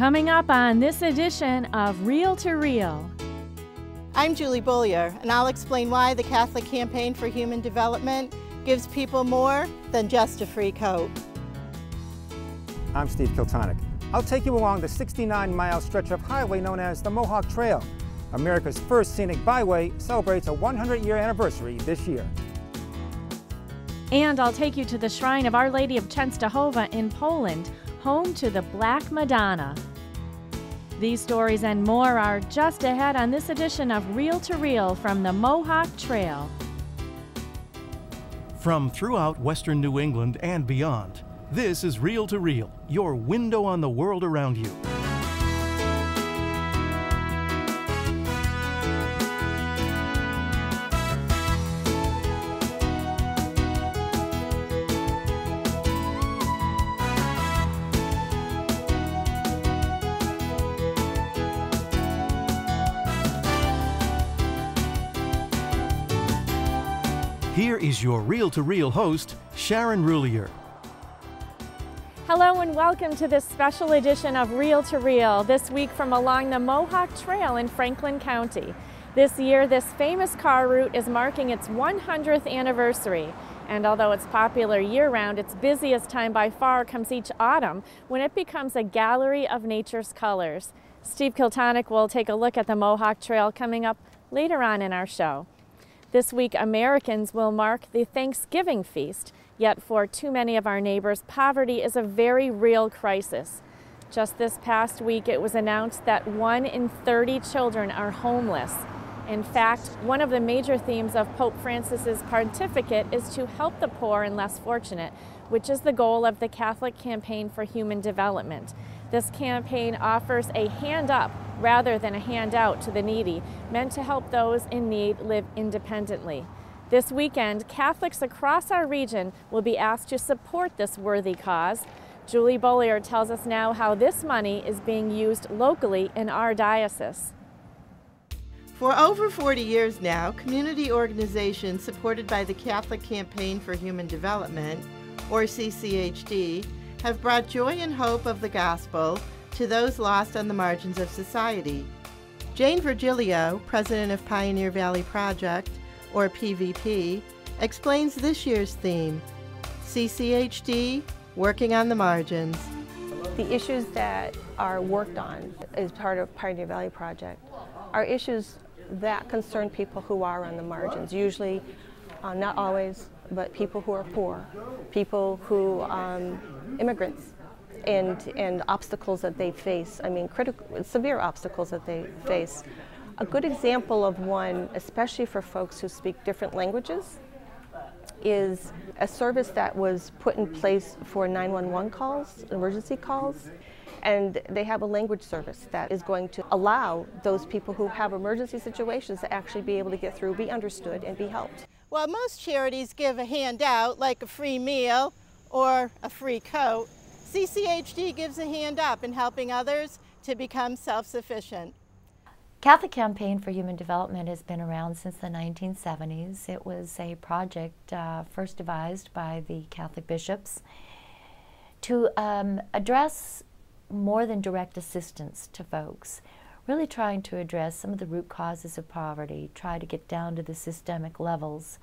Coming up on this edition of Reel to Reel. I'm Julie Bullier, and I'll explain why the Catholic Campaign for Human Development gives people more than just a free coat. I'm Steve Kiltonic. I'll take you along the 69-mile stretch of highway known as the Mohawk Trail. America's first scenic byway celebrates a 100-year anniversary this year. And I'll take you to the shrine of Our Lady of Częstochowa in Poland, home to the Black Madonna. These stories and more are just ahead on this edition of Reel to Reel from the Mohawk Trail. From throughout Western New England and beyond, this is Reel to Reel, your window on the world around you. Here is your Reel to Reel host, Sharon Roulier. Hello and welcome to this special edition of Reel to Reel, this week from along the Mohawk Trail in Franklin County. This year, this famous car route is marking its 100th anniversary. And although it's popular year-round, its busiest time by far comes each autumn when it becomes a gallery of nature's colors. Steve Kiltonic will take a look at the Mohawk Trail coming up later on in our show. This week, Americans will mark the Thanksgiving feast, yet for too many of our neighbors, poverty is a very real crisis. Just this past week, it was announced that 1 in 30 children are homeless. In fact, one of the major themes of Pope Francis's pontificate is to help the poor and less fortunate, which is the goal of the Catholic Campaign for Human Development. This campaign offers a hand up rather than a handout to the needy, meant to help those in need live independently. This weekend, Catholics across our region will be asked to support this worthy cause. Julie Bullier tells us now how this money is being used locally in our diocese. For over 40 years now, community organizations supported by the Catholic Campaign for Human Development, or CCHD, have brought joy and hope of the gospel to those lost on the margins of society. Jane Virgilio, president of Pioneer Valley Project, or PVP, explains this year's theme, CCHD, Working on the Margins. The issues that are worked on as part of Pioneer Valley Project are issues that concern people who are on the margins, usually, not always, but people who are poor, people who, immigrants, and obstacles that they face, severe obstacles that they face. A good example of one, especially for folks who speak different languages, is a service that was put in place for 911 calls, emergency calls, and they have a language service that is going to allow those people who have emergency situations to actually be able to get through, be understood, and be helped. While most charities give a handout, like a free meal or a free coat, CCHD gives a hand up in helping others to become self-sufficient. Catholic Campaign for Human Development has been around since the 1970s. It was a project first devised by the Catholic bishops to address more than direct assistance to folks, really trying to address some of the root causes of poverty, try to get down to the systemic levels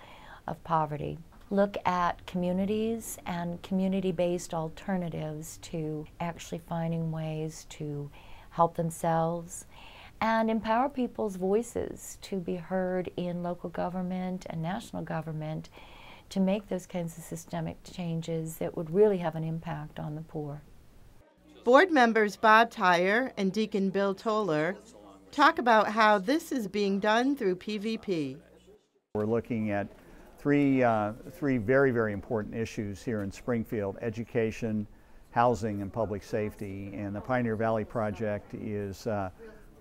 of poverty. Look at communities and community-based alternatives to actually finding ways to help themselves and empower people's voices to be heard in local government and national government to make those kinds of systemic changes that would really have an impact on the poor. Board members Bob Tyre and Deacon Bill Toller talk about how this is being done through PVP. We're looking at three very, very important issues here in Springfield: education, housing, and public safety. And the Pioneer Valley Project is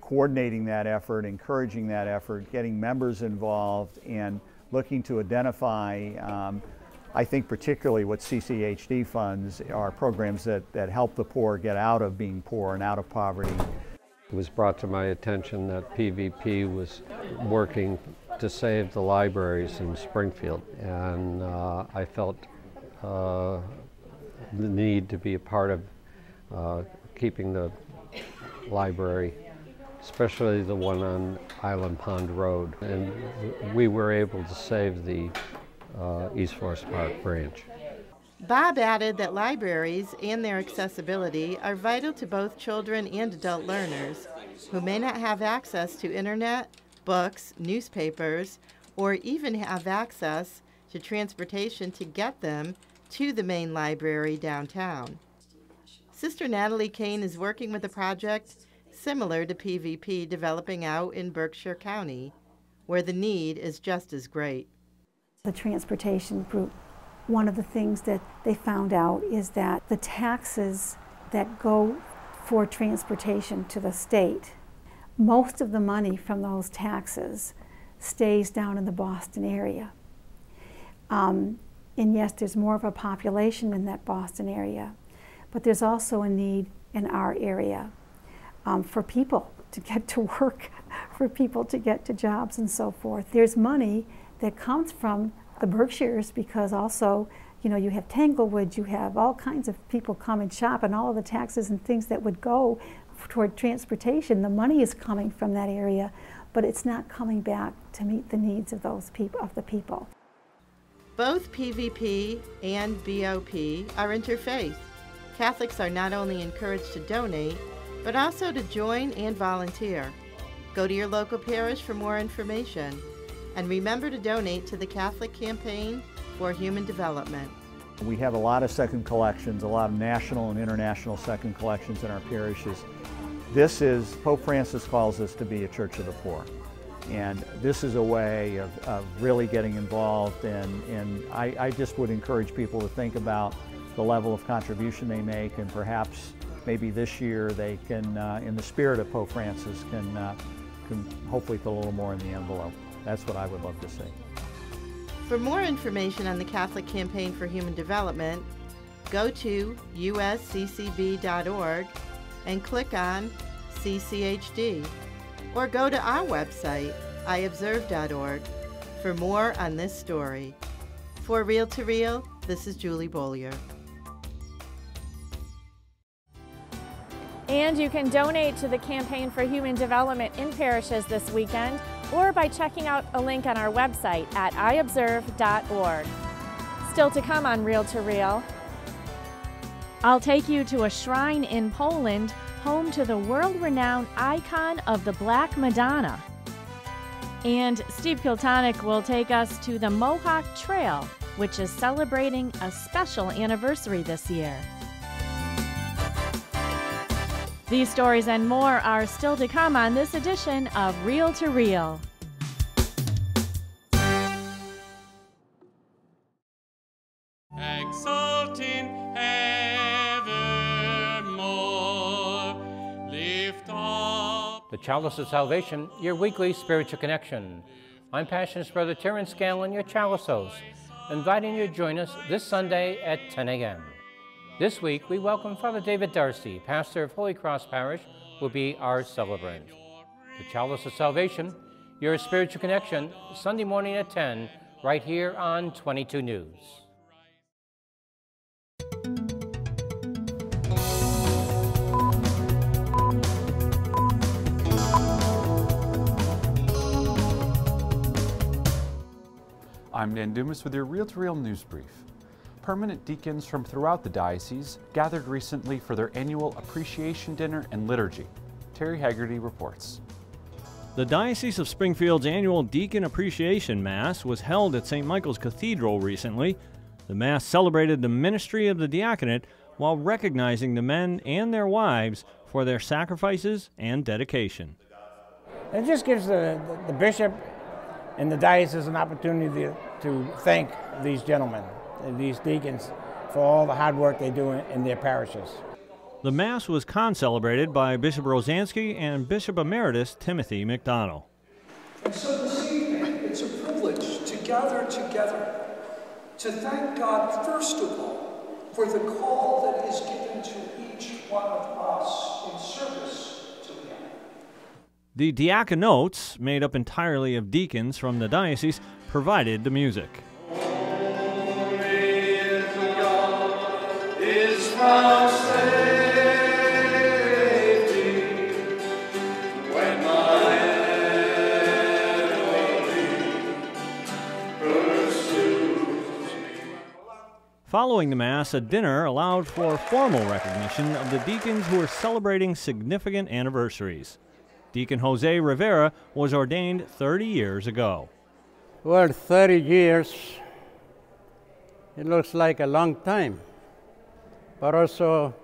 coordinating that effort, encouraging that effort, getting members involved, and looking to identify, I think particularly what CCHD funds are programs that help the poor get out of being poor and out of poverty. It was brought to my attention that PVP was working to save the libraries in Springfield, and I felt the need to be a part of keeping the library, especially the one on Island Pond Road. And we were able to save the East Forest Park branch. Bob added that libraries and their accessibility are vital to both children and adult learners who may not have access to internet, books, newspapers, or even have access to transportation to get them to the main library downtown. Sister Natalie Kane is working with a project similar to PVP developing out in Berkshire County, where the need is just as great. The transportation group, one of the things that they found out is that the taxes that go for transportation to the state, most of the money from those taxes stays down in the Boston area. And yes, there's more of a population in that Boston area, but there's also a need in our area for people to get to work, for people to get to jobs and so forth. There's money that comes from the Berkshires because also, you know, you have Tanglewood, you have all kinds of people come and shop, and all of the taxes and things that would go toward transportation, the money is coming from that area, but it's not coming back to meet the needs of those people, of the people. Both PVP and BOP are interfaith. Catholics are not only encouraged to donate, but also to join and volunteer. Go to your local parish for more information. And remember to donate to the Catholic Campaign for Human Development. We have a lot of second collections, a lot of national and international second collections in our parishes. This is, Pope Francis calls us to be a church of the poor. And this is a way of really getting involved, and I just would encourage people to think about the level of contribution they make, and perhaps maybe this year they can, in the spirit of Pope Francis, can hopefully put a little more in the envelope. That's what I would love to see. For more information on the Catholic Campaign for Human Development, go to usccb.org and click on CCHD, or go to our website, iobserve.org, for more on this story. For Reel to Reel, this is Julie Beaulieu. And you can donate to the Campaign for Human Development in parishes this weekend, or by checking out a link on our website at iobserve.org. Still to come on Reel to Reel, I'll take you to a shrine in Poland, home to the world-renowned icon of the Black Madonna. And Steve Kiltonic will take us to the Mohawk Trail, which is celebrating a special anniversary this year. These stories and more are still to come on this edition of Reel to Reel. Exulting evermore, lift up. The Chalice of Salvation, your weekly spiritual connection. I'm Passionist Brother Terrence Scanlon, your Chalice host, inviting you to join us this Sunday at 10 a.m. This week, we welcome Father David Darcy, pastor of Holy Cross Parish, will be our celebrant. The Chalice of Salvation, your spiritual connection, Sunday morning at 10, right here on 22 News. I'm Dan Dumas with your Reel to Reel news brief. Permanent deacons from throughout the diocese gathered recently for their annual appreciation dinner and liturgy. Terry Haggerty reports. The Diocese of Springfield's annual Deacon Appreciation Mass was held at St. Michael's Cathedral recently. The Mass celebrated the ministry of the diaconate while recognizing the men and their wives for their sacrifices and dedication. It just gives the bishop and the diocese an opportunity to thank these gentlemen, these deacons, for all the hard work they do in their parishes. The Mass was con-celebrated by Bishop Rosansky and Bishop Emeritus Timothy McDonnell. And so this evening, it's a privilege to gather together to thank God, first of all, for the call that is given to each one of us in service to Him. The diaconates, made up entirely of deacons from the diocese, provided the music. Is from Following the Mass, a dinner allowed for formal recognition of the deacons who are celebrating significant anniversaries. Deacon Jose Rivera was ordained 30 years ago. Well, 30 years, it looks like a long time, but also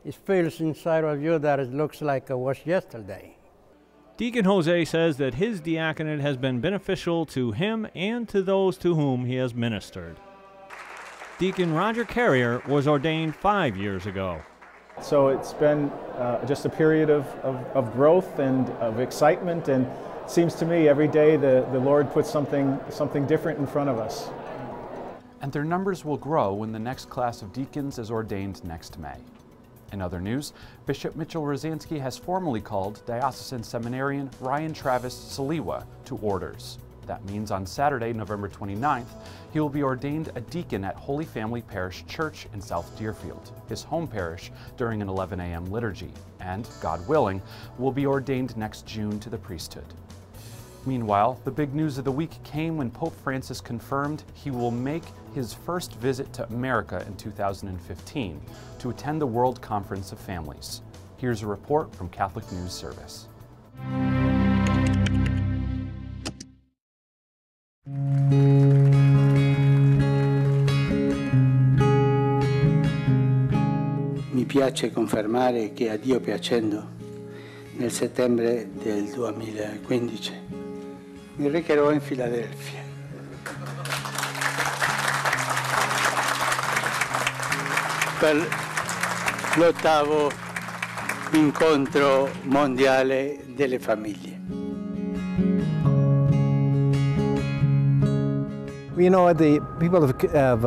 it feels inside of you that it looks like it was yesterday. Deacon Jose says that his diaconate has been beneficial to him and to those to whom he has ministered. Deacon Roger Carrier was ordained 5 years ago. So it's been just a period of growth and of excitement, and it seems to me every day the Lord puts something different in front of us. And their numbers will grow when the next class of deacons is ordained next May. In other news, Bishop Mitchell Rosansky has formally called diocesan seminarian Ryan Travis Saliwa to orders. That means on Saturday, November 29th, he will be ordained a deacon at Holy Family Parish Church in South Deerfield, his home parish, during an 11 a.m. liturgy, and, God willing, will be ordained next June to the priesthood. Meanwhile, the big news of the week came when Pope Francis confirmed he will make his first visit to America in 2015 to attend the World Conference of Families. Here's a report from Catholic News Service. Mi piace confermare che a Dio piacendo, nel settembre del 2015 mi recherò in Filadelfia per l'8º incontro mondiale delle famiglie. You know, the people have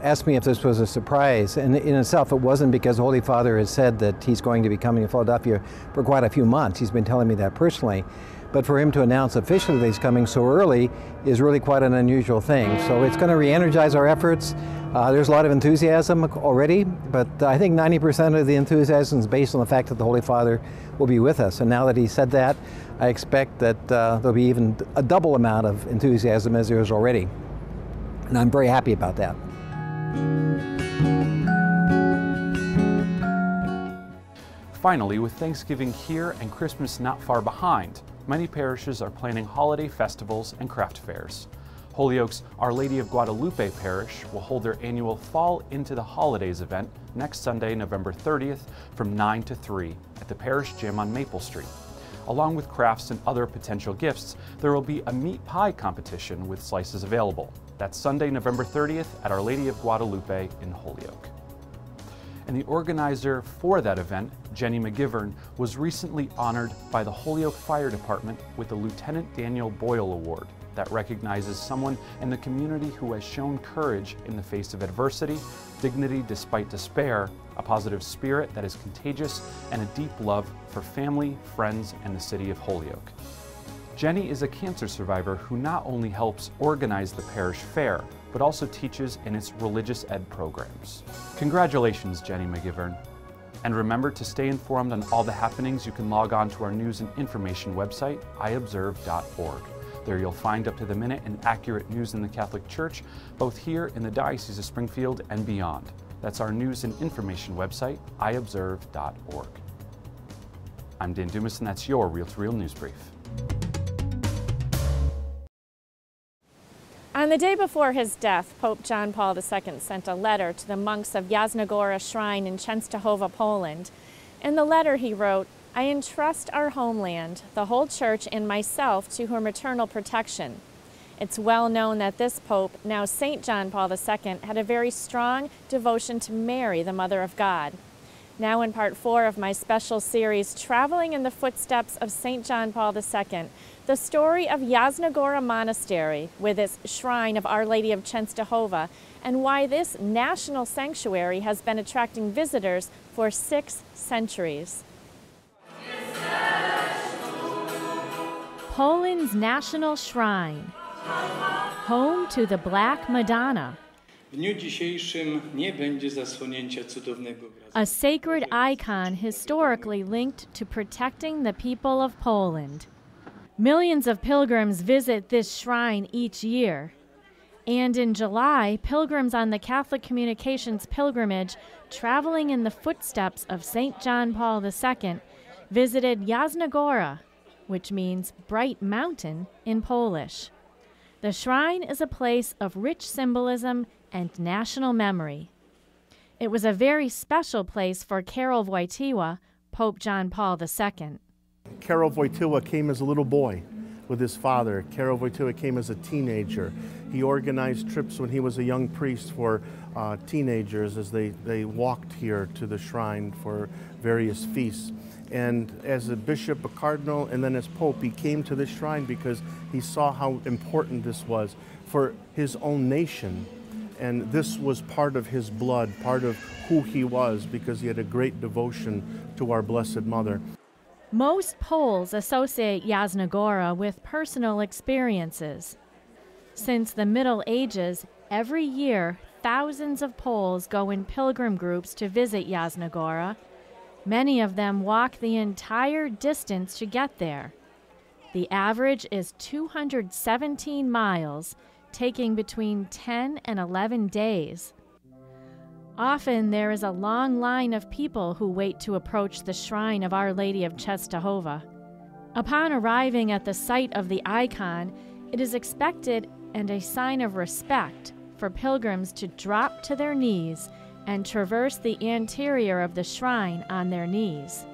asked me if this was a surprise, and in itself it wasn't, because the Holy Father has said that he's going to be coming to Philadelphia for quite a few months. He's been telling me that personally. But for him to announce officially that he's coming so early is really quite an unusual thing. So it's going to re-energize our efforts. There's a lot of enthusiasm already, but I think 90% of the enthusiasm is based on the fact that the Holy Father will be with us. And now that he said that, I expect that there'll be even a double amount of enthusiasm as there is already. And I'm very happy about that. Finally, with Thanksgiving here and Christmas not far behind, many parishes are planning holiday festivals and craft fairs. Holyoke's Our Lady of Guadalupe Parish will hold their annual Fall into the Holidays event next Sunday, November 30th from 9 to 3 at the Parish Gym on Maple Street. Along with crafts and other potential gifts, there will be a meat pie competition with slices available. That's Sunday, November 30th at Our Lady of Guadalupe in Holyoke. And the organizer for that event, Jenny McGivern, was recently honored by the Holyoke Fire Department with the Lieutenant Daniel Boyle Award that recognizes someone in the community who has shown courage in the face of adversity, dignity despite despair, a positive spirit that is contagious, and a deep love for family, friends, and the city of Holyoke. Jenny is a cancer survivor who not only helps organize the parish fair, but also teaches in its religious ed programs. Congratulations, Jenny McGivern. And remember to stay informed on all the happenings. You can log on to our news and information website, iobserve.org. There you'll find up-to-the-minute and accurate news in the Catholic Church, both here in the Diocese of Springfield and beyond. That's our news and information website, iobserve.org. I'm Dan Dumas, and that's your Reel to Reel News Brief. On the day before his death, Pope John Paul II sent a letter to the monks of Jasna Góra Shrine in Częstochowa, Poland. In the letter he wrote, "I entrust our homeland, the whole Church, and myself to her maternal protection. It's well known that this Pope, now St. John Paul II, had a very strong devotion to Mary, the Mother of God. Now in part 4 of my special series, Traveling in the Footsteps of St. John Paul II, the story of Jasna Góra Monastery with its shrine of Our Lady of Częstochowa, and why this national sanctuary has been attracting visitors for 6 centuries. Poland's national shrine, home to the Black Madonna. A sacred icon historically linked to protecting the people of Poland. Millions of pilgrims visit this shrine each year. And in July, pilgrims on the Catholic Communications pilgrimage, traveling in the footsteps of St. John Paul II, visited Jasna Góra, which means bright mountain in Polish. The shrine is a place of rich symbolism and national memory. It was a very special place for Karol Wojtyła, Pope John Paul II. Karol Wojtyła came as a little boy with his father. Karol Wojtyła came as a teenager. He organized trips when he was a young priest for teenagers as they walked here to the shrine for various feasts. And as a bishop, a cardinal, and then as pope, he came to this shrine because he saw how important this was for his own nation. And this was part of his blood, part of who he was, because he had a great devotion to our Blessed Mother. Most Poles associate Jasna Góra with personal experiences. Since the Middle Ages, every year, thousands of Poles go in pilgrim groups to visit Jasna Góra. Many of them walk the entire distance to get there. The average is 217 miles, taking between 10 and 11 days. Often there is a long line of people who wait to approach the shrine of Our Lady of Częstochowa. Upon arriving at the site of the icon, it is expected and a sign of respect for pilgrims to drop to their knees and traverse the interior of the shrine on their knees.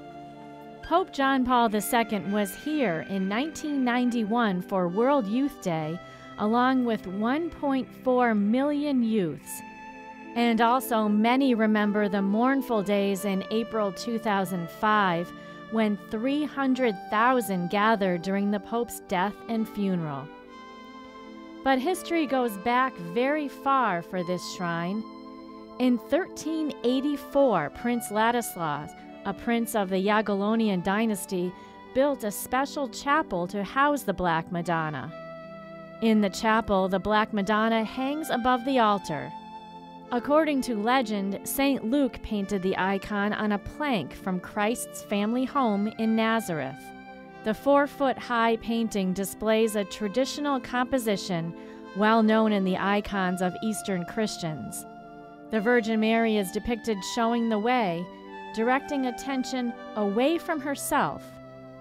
Pope John Paul II was here in 1991 for World Youth Day, along with 1.4 million youths. And also many remember the mournful days in April 2005 when 300,000 gathered during the Pope's death and funeral. But history goes back very far for this shrine. In 1384, Prince Ladislaus, a prince of the Jagiellonian dynasty, built a special chapel to house the Black Madonna. In the chapel, the Black Madonna hangs above the altar. According to legend, St. Luke painted the icon on a plank from Christ's family home in Nazareth. The 4-foot-high painting displays a traditional composition well known in the icons of Eastern Christians. The Virgin Mary is depicted showing the way, directing attention away from herself,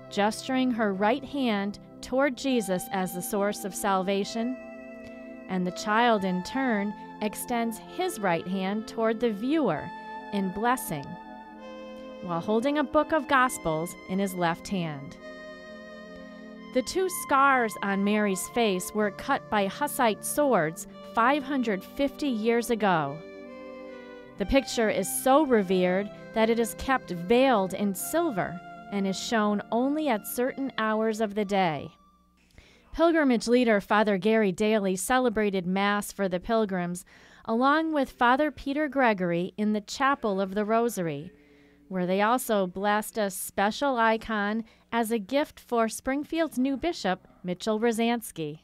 gesturing her right hand toward Jesus as the source of salvation, and the child in turn extends his right hand toward the viewer in blessing, while holding a book of Gospels in his left hand. The 2 scars on Mary's face were cut by Hussite swords 550 years ago. The picture is so revered that it is kept veiled in silver and is shown only at certain hours of the day. Pilgrimage leader Father Gary Daly celebrated Mass for the pilgrims along with Father Peter Gregory in the Chapel of the Rosary, where they also blessed a special icon as a gift for Springfield's new bishop, Mitchell Rosansky.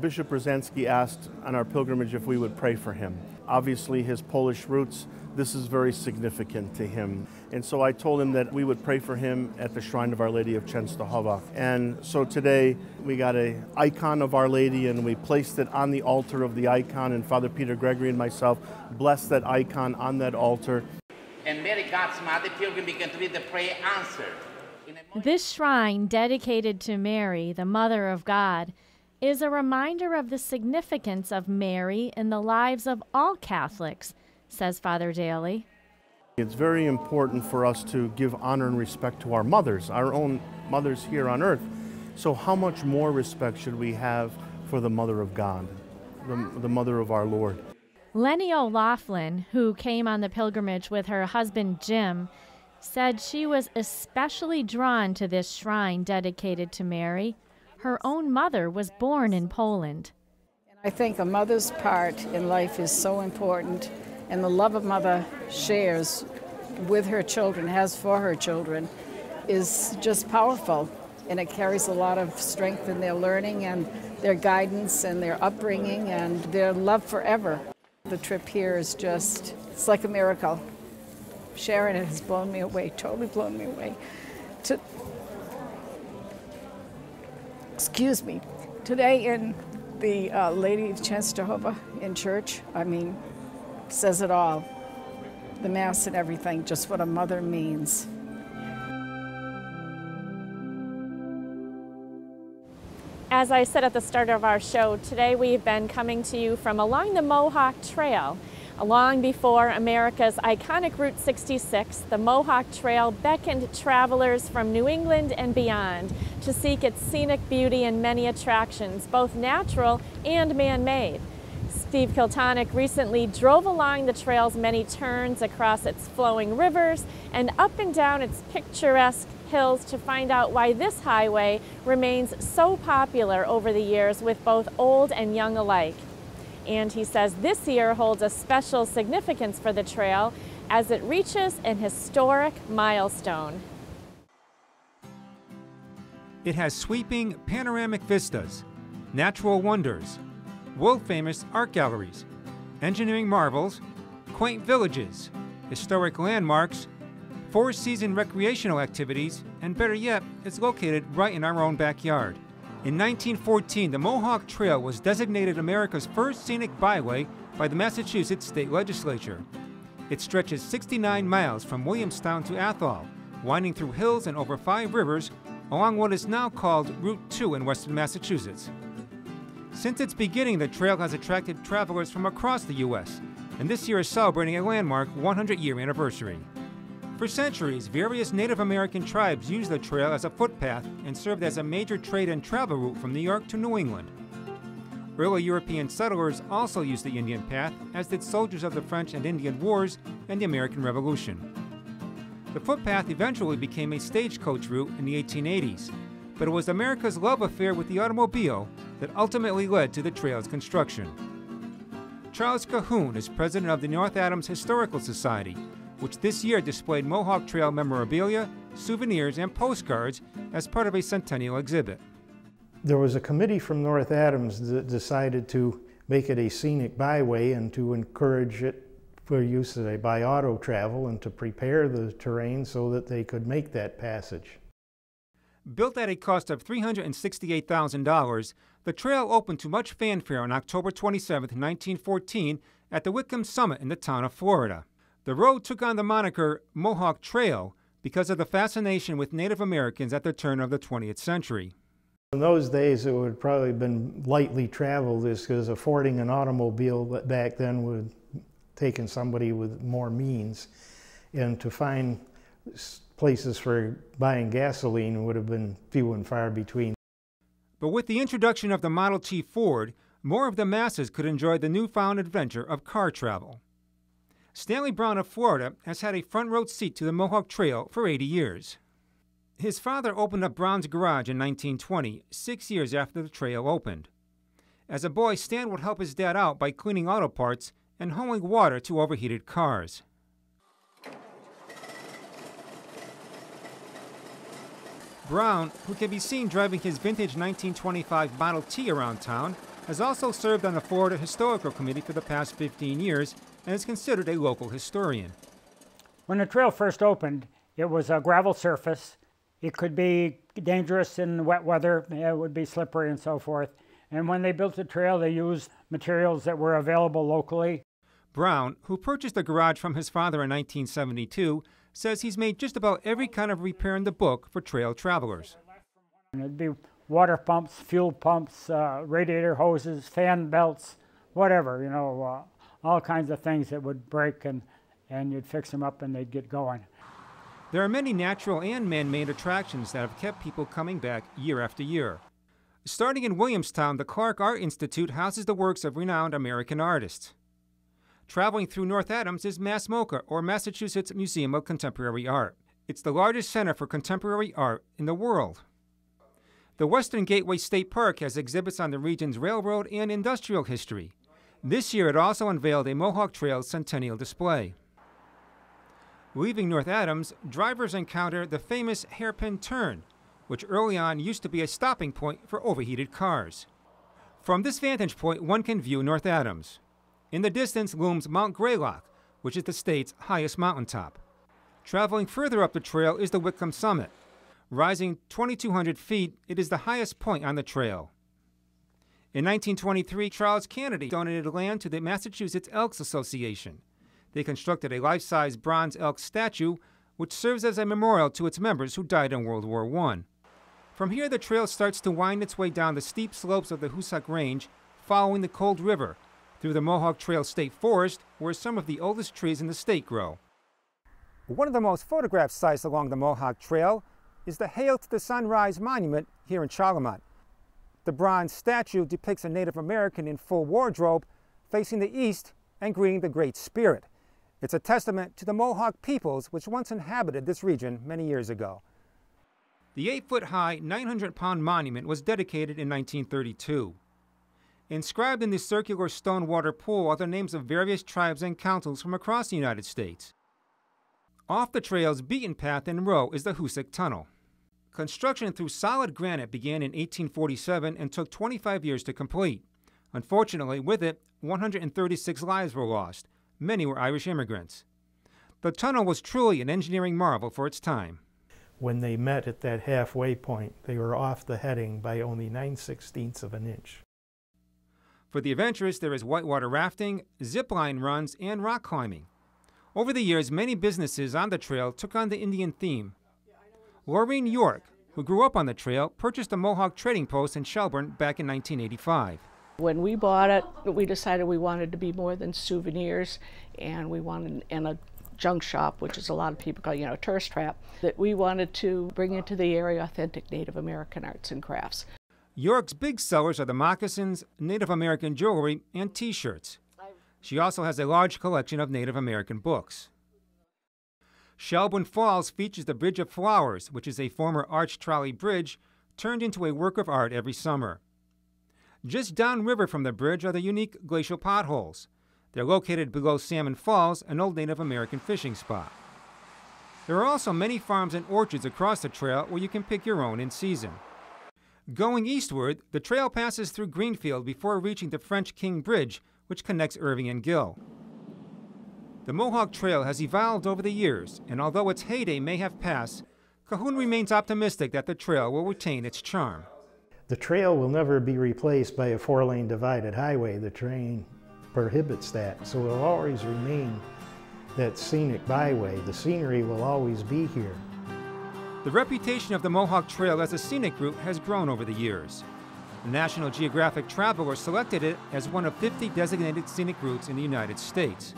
Bishop Rosansky asked on our pilgrimage if we would pray for him. Obviously, his Polish roots, this is very significant to him. And so I told him that we would pray for him at the Shrine of Our Lady of Częstochowa. And so today we got an icon of Our Lady and we placed it on the altar of the icon, and Father Peter Gregory and myself blessed that icon on that altar. And Mary, God's Mother, pilgrim began to read the prayer answered. This shrine, dedicated to Mary, the Mother of God, is a reminder of the significance of Mary in the lives of all Catholics, says Father Daly. It's very important for us to give honor and respect to our mothers, our own mothers here on earth. So how much more respect should we have for the Mother of God, the Mother of our Lord? Lenny O'Loughlin, who came on the pilgrimage with her husband Jim, said she was especially drawn to this shrine dedicated to Mary. Her own mother was born in Poland. I think a mother's part in life is so important, and the love a mother shares with her children, has for her children, is just powerful, and it carries a lot of strength in their learning and their guidance and their upbringing and their love forever. The trip here is just, it's like a miracle. Sharon, it has blown me away, totally blown me away. Excuse me. Today in The Lady of Czestochowa in church, I mean, says it all. The Mass and everything, just what a mother means. As I said at the start of our show, today we've been coming to you from along the Mohawk Trail. Long before America's iconic Route 66, the Mohawk Trail beckoned travelers from New England and beyond to seek its scenic beauty and many attractions, both natural and man-made. Steve Kiltonick recently drove along the trail's many turns across its flowing rivers and up and down its picturesque hills to find out why this highway remains so popular over the years with both old and young alike. And he says this year holds a special significance for the trail as it reaches an historic milestone. It has sweeping panoramic vistas, natural wonders, world-famous art galleries, engineering marvels, quaint villages, historic landmarks, four-season recreational activities, and better yet, it's located right in our own backyard. In 1914, the Mohawk Trail was designated America's first scenic byway by the Massachusetts State Legislature. It stretches 69 miles from Williamstown to Athol, winding through hills and over 5 rivers along what is now called Route 2 in western Massachusetts. Since its beginning, the trail has attracted travelers from across the U.S., and this year is celebrating a landmark 100-year anniversary. For centuries, various Native American tribes used the trail as a footpath and served as a major trade and travel route from New York to New England. Early European settlers also used the Indian path, as did soldiers of the French and Indian Wars and the American Revolution. The footpath eventually became a stagecoach route in the 1880s, but it was America's love affair with the automobile that ultimately led to the trail's construction. Charles Cahoon is president of the North Adams Historical Society, which this year displayed Mohawk Trail memorabilia, souvenirs, and postcards as part of a centennial exhibit. There was a committee from North Adams that decided to make it a scenic byway and to encourage it for use by auto travel and to prepare the terrain so that they could make that passage. Built at a cost of $368,000, the trail opened to much fanfare on October 27, 1914 at the Whitcomb Summit in the town of Florida. The road took on the moniker Mohawk Trail because of the fascination with Native Americans at the turn of the 20th century. In those days, it would probably have been lightly traveled, because affording an automobile back then would have taken somebody with more means. And to find places for buying gasoline would have been few and far between. But with the introduction of the Model T Ford, more of the masses could enjoy the newfound adventure of car travel. Stanley Brown of Florida has had a front row seat to the Mohawk Trail for 80 years. His father opened up Brown's garage in 1920, 6 years after the trail opened. As a boy, Stan would help his dad out by cleaning auto parts and hauling water to overheated cars. Brown, who can be seen driving his vintage 1925 Model T around town, has also served on the Florida Historical Committee for the past 15 years and is considered a local historian. When the trail first opened, it was a gravel surface. It could be dangerous in wet weather. It would be slippery and so forth. And when they built the trail, they used materials that were available locally. Brown, who purchased the garage from his father in 1972, says he's made just about every kind of repair in the book for trail travelers. And it'd be water pumps, fuel pumps, radiator hoses, fan belts, whatever, you know, all kinds of things that would break, and you'd fix them up and they'd get going. There are many natural and man-made attractions that have kept people coming back year after year. Starting in Williamstown, the Clark Art Institute houses the works of renowned American artists. Traveling through North Adams is MassMoCA, or Massachusetts Museum of Contemporary Art. It's the largest center for contemporary art in the world. The Western Gateway State Park has exhibits on the region's railroad and industrial history. This year it also unveiled a Mohawk Trail centennial display. Leaving North Adams, drivers encounter the famous hairpin turn, which early on used to be a stopping point for overheated cars. From this vantage point, one can view North Adams. In the distance looms Mount Greylock, which is the state's highest mountaintop. Traveling further up the trail is the Whitcomb Summit. Rising 2,200 feet, it is the highest point on the trail. In 1923, Charles Kennedy donated land to the Massachusetts Elks Association. They constructed a life-size bronze elk statue, which serves as a memorial to its members who died in World War I. From here, the trail starts to wind its way down the steep slopes of the Hoosick Range, following the Cold River, through the Mohawk Trail State Forest, where some of the oldest trees in the state grow. One of the most photographed sites along the Mohawk Trail is the Hail to the Sunrise Monument here in Charlemont. The bronze statue depicts a Native American in full wardrobe facing the east and greeting the Great Spirit. It's a testament to the Mohawk peoples which once inhabited this region many years ago. The 8-foot-high, 900-pound monument was dedicated in 1932. Inscribed in the circular stone water pool are the names of various tribes and councils from across the United States. Off the trail's beaten path in row is the Hoosick Tunnel. Construction through solid granite began in 1847 and took 25 years to complete. Unfortunately, with it, 136 lives were lost. Many were Irish immigrants. The tunnel was truly an engineering marvel for its time. When they met at that halfway point, they were off the heading by only 9/16 of an inch. For the adventurous, there is whitewater rafting, zip-line runs, and rock climbing. Over the years, many businesses on the trail took on the Indian theme. Laureen York, who grew up on the trail, purchased a Mohawk trading post in Shelburne back in 1985. When we bought it, we decided we wanted to be more than souvenirs, and we wanted in a junk shop, which is a lot of people call, a tourist trap, that we wanted to bring into the area authentic Native American arts and crafts. York's big sellers are the moccasins, Native American jewelry, and T-shirts. She also has a large collection of Native American books. Shelburne Falls features the Bridge of Flowers, which is a former arch trolley bridge turned into a work of art every summer. Just downriver from the bridge are the unique glacial potholes. They're located below Salmon Falls, an old Native American fishing spot. There are also many farms and orchards across the trail where you can pick your own in season. Going eastward, the trail passes through Greenfield before reaching the French King Bridge, which connects Irving and Gill. The Mohawk Trail has evolved over the years, and although its heyday may have passed, Cahoon remains optimistic that the trail will retain its charm. The trail will never be replaced by a 4-lane divided highway. The terrain prohibits that, so it will always remain that scenic byway. The scenery will always be here. The reputation of the Mohawk Trail as a scenic route has grown over the years. The National Geographic Traveler selected it as one of 50 designated scenic routes in the United States.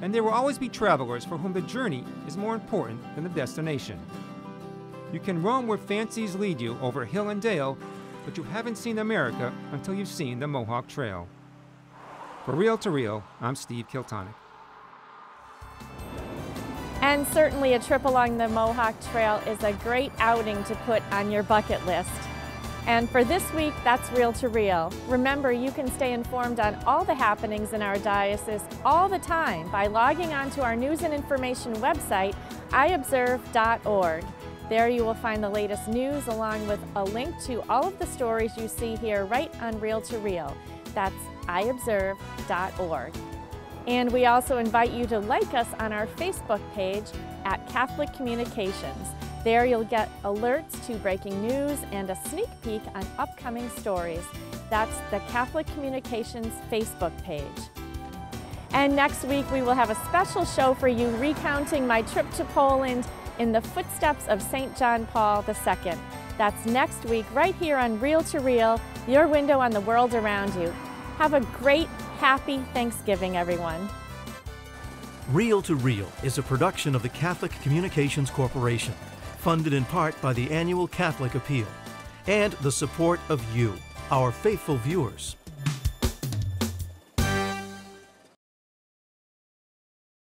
And there will always be travelers for whom the journey is more important than the destination. You can roam where fancies lead you over hill and dale, but you haven't seen America until you've seen the Mohawk Trail. For Reel to Reel, I'm Steve Kiltonic. And certainly a trip along the Mohawk Trail is a great outing to put on your bucket list. And for this week, that's Reel to Reel. Remember, you can stay informed on all the happenings in our diocese all the time by logging on to our news and information website, iobserve.org. There you will find the latest news along with a link to all of the stories you see here right on Reel to Reel. That's iobserve.org. And we also invite you to like us on our Facebook page at Catholic Communications. There you'll get alerts to breaking news and a sneak peek on upcoming stories. That's the Catholic Communications Facebook page. And next week we will have a special show for you recounting my trip to Poland in the footsteps of St. John Paul II. That's next week right here on Reel to Reel, your window on the world around you. Have a great, happy Thanksgiving, everyone. Reel to Reel is a production of the Catholic Communications Corporation, funded in part by the annual Catholic Appeal, and the support of you, our faithful viewers.